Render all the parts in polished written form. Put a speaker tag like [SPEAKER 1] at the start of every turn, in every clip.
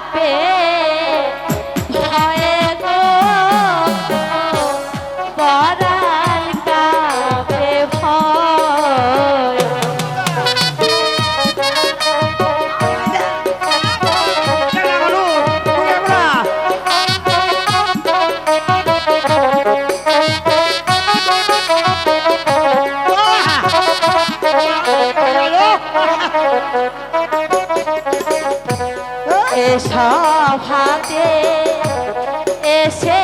[SPEAKER 1] কাঁপে ভয়ে গো পরাণ কাঁপে ভয় এসব হাতে এসে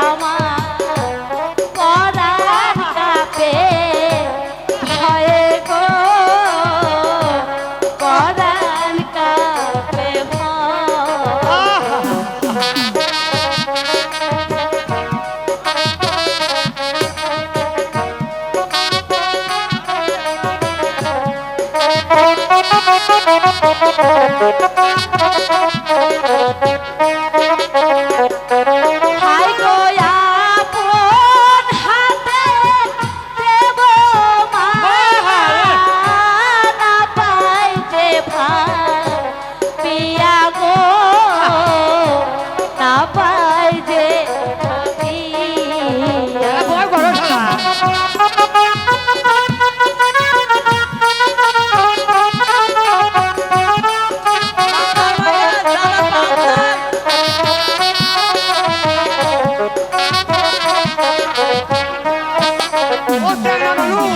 [SPEAKER 1] আমার পরাণ কাঁপে ভয়ে গো পরাণ কাঁপে ভয় হাই গো আপন হাতে দেব মালা না পাই যে ভাই পিয়া গো না পাই যে পিয়া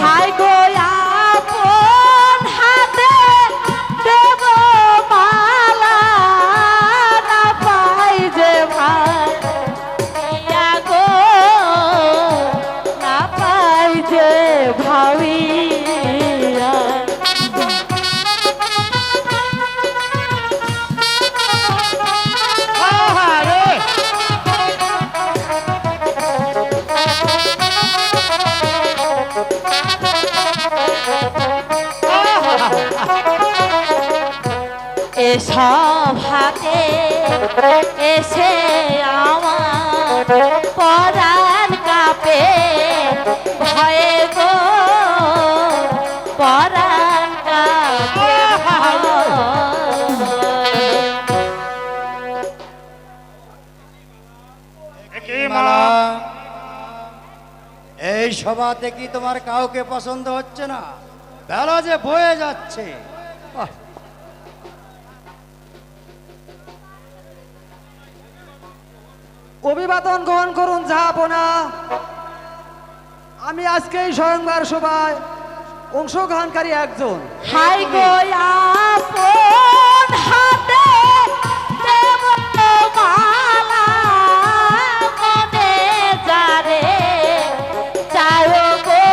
[SPEAKER 1] হাই গো আপন হাতে দেব মালা না পাই যে ভাই পিয়া গো না পাই যে ভাবিয়া এসব হাতে এসে আমার পরাণ কাঁপে ভয়ে গো পরাণ কাঁপে
[SPEAKER 2] মালা, এই সভাতে কি তোমার কাউকে পছন্দ হচ্ছে না? বেলা যে বয়ে যাচ্ছে। বাহ,
[SPEAKER 3] অভিবাদন গ্রহণ করুন জাহাপনা। আমি আজকে এই স্বয়ংবার সভায় অংশগ্রহণকারী একজন।
[SPEAKER 1] হাই গো আপন হাতে দেব মালা মনে যারে চায় গো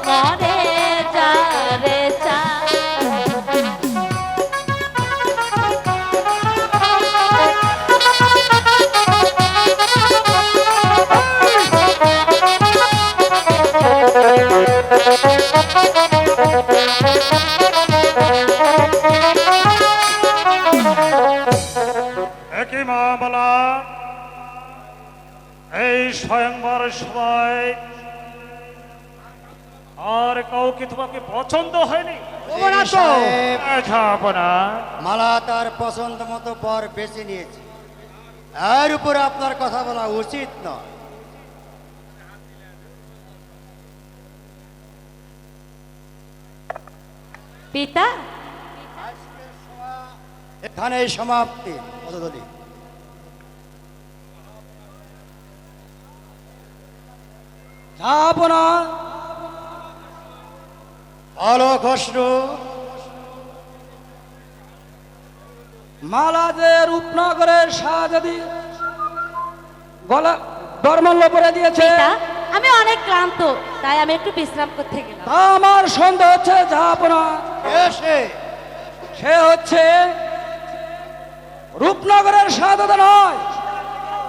[SPEAKER 1] মনে যারে চায়
[SPEAKER 4] একই মামলা এই স্বয়ংবর সভায় আর কাউকে তোমাকে পছন্দ হয়নি?
[SPEAKER 2] এই সাহেব,
[SPEAKER 4] ঝাপনা
[SPEAKER 2] মালা তার পছন্দ মতো বর বেছে নিয়েছে, এর উপরে আপনার কথা বলা উচিত নয়।
[SPEAKER 1] পিতা
[SPEAKER 2] এখানে সমাপ্তি। পদধূলি।
[SPEAKER 3] জাহাপনা,
[SPEAKER 2] বলো খসরু।
[SPEAKER 3] মালা যে রূপনগরের শাহজাদি গলা ধর্মল্য করে দিয়েছে,
[SPEAKER 1] পিতা আমি অনেক ক্লান্ত, তাই আমি একটু বিশ্রাম করতে গেলাম।
[SPEAKER 3] তা আমার সন্দেহ হচ্ছে জাহাপনা
[SPEAKER 2] কে সে?
[SPEAKER 3] সে হচ্ছে রূপনগরের শাহজাদা নয়,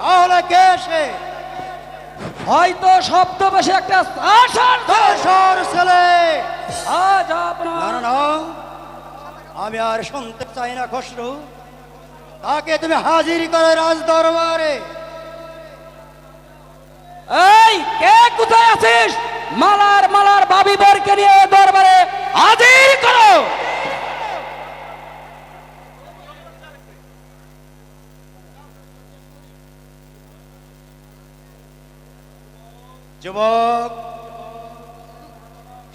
[SPEAKER 2] তাহলে কে সে?
[SPEAKER 3] হয়তো শব্দবেশে একটা
[SPEAKER 2] দোসর ছেলে।
[SPEAKER 3] জাহাপনা।
[SPEAKER 2] না না না, আমি আর শুনতে চাই না খসরু। তাকে তুমি হাজির করে রাজ দরবারে।
[SPEAKER 3] এই কে কোথায় আছিস? মালার মালার বাবি বরকে নিয়ে দরবারে হাজির করো।
[SPEAKER 2] যুবক,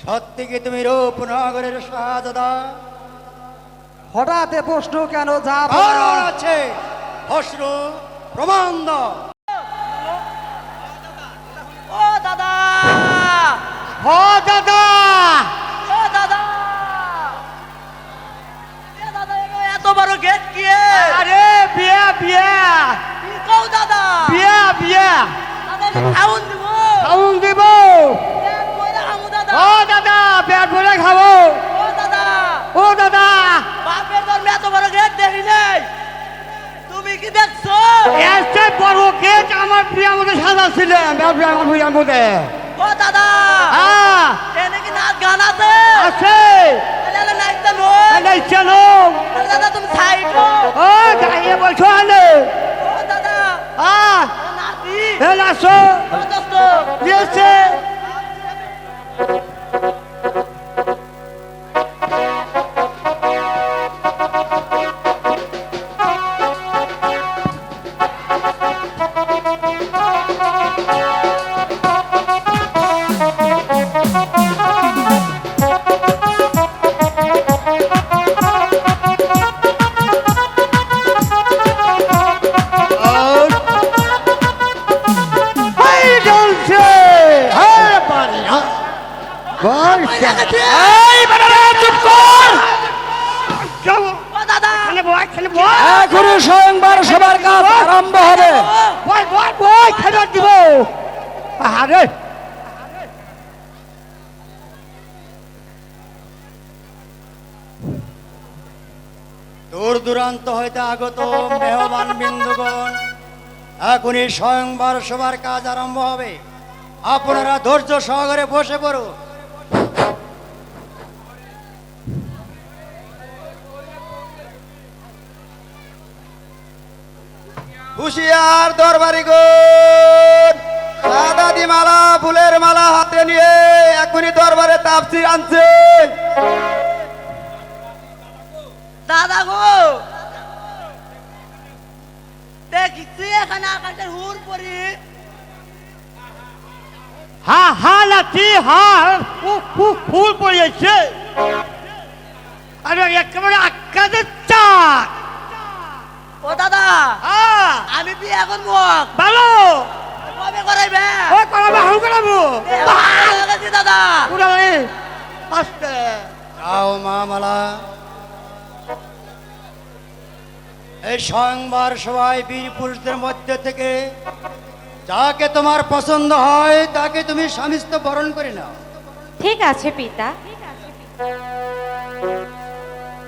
[SPEAKER 2] সত্যি কি তুমি রূপনগরের শাহজাদা?
[SPEAKER 3] হঠাৎ এ প্রশ্ন কেন যা
[SPEAKER 2] কারণ আছে, অশ্রু প্রমাণ দাও।
[SPEAKER 1] ও দাদা,
[SPEAKER 2] ও দাদা,
[SPEAKER 1] ও দাদা, এ দাদা, এত বড় গেট কি?
[SPEAKER 2] আরে বিয়া বিয়া
[SPEAKER 1] কি কও দাদা?
[SPEAKER 2] বিয়া বিয়া
[SPEAKER 1] দাদা খাউন দিব,
[SPEAKER 2] খাউন দিব।
[SPEAKER 1] পেট ভরে খামু দাদা।
[SPEAKER 2] ও দাদা, পেট ভরে খাবো।
[SPEAKER 1] ও দাদা,
[SPEAKER 2] ও দাদা,
[SPEAKER 1] বাপের ধর্মে এত বড় গেট দেখি নাই, তুমি কি দেখছো?
[SPEAKER 2] এসে বড় গেট আমার বিয়ার মধ্যে সাজাচ্ছিলেন, আমার বিয়ার মধ্যে।
[SPEAKER 1] ও দাদা,
[SPEAKER 2] হ্যাঁ,
[SPEAKER 1] এনে কি নাচ গান আছে?
[SPEAKER 2] আছে।
[SPEAKER 1] এনে নাচতে নয়।
[SPEAKER 2] এই চলো,
[SPEAKER 1] দাদা তুমি ছাইটো।
[SPEAKER 2] ও গাইয়ে বলছো আলে।
[SPEAKER 1] ও দাদা,
[SPEAKER 2] হ্যাঁ,
[SPEAKER 1] নাচি।
[SPEAKER 2] এ নাচো,
[SPEAKER 1] ও দোস্ত,
[SPEAKER 2] দিয়েছে।
[SPEAKER 3] এই বেটারা চুপ কর।
[SPEAKER 1] ও দাদা,
[SPEAKER 3] এখনই স্বয়ংবর সবার কাজ আরম্ভ হবে।
[SPEAKER 2] দূর দূরান্ত হইতে আগত মেহমান বিন্দুগণ, এখনই স্বয়ংবর সবার কাজ আরম্ভ হবে। আপনারা ধৈর্য সহকারে বসে পড়ো। হুশিয়ার দরবারি গণ, সাদাদি মালা ফুলের মালা হাতে নিয়ে এখনই দরবারে তাফসীর আনছে।
[SPEAKER 1] দাদা গো, দেখছি এখানে আকাশের হুর পরি।
[SPEAKER 2] হা হা লাঠি হা ফুল পড়িয়েছে। আরে একেবারে আকাশের চাঁদ।
[SPEAKER 1] ও দাদা,
[SPEAKER 2] হ্যাঁ,
[SPEAKER 1] আমি বিয়ে এখন মুখ
[SPEAKER 2] ভালো।
[SPEAKER 1] কবে করাইবে?
[SPEAKER 2] ও করাবো, হাউ করাবো।
[SPEAKER 1] গেছি দাদা।
[SPEAKER 2] উড়ালে আস্তে যাও মা মালা। এই স্বয়ংবর সবাই বীর পুরুষদের মধ্যে থেকে যাকে তোমার পছন্দ হয় তাকে তুমি স্বামীত্ব বরণ করে নাও।
[SPEAKER 1] ঠিক আছে পিতা।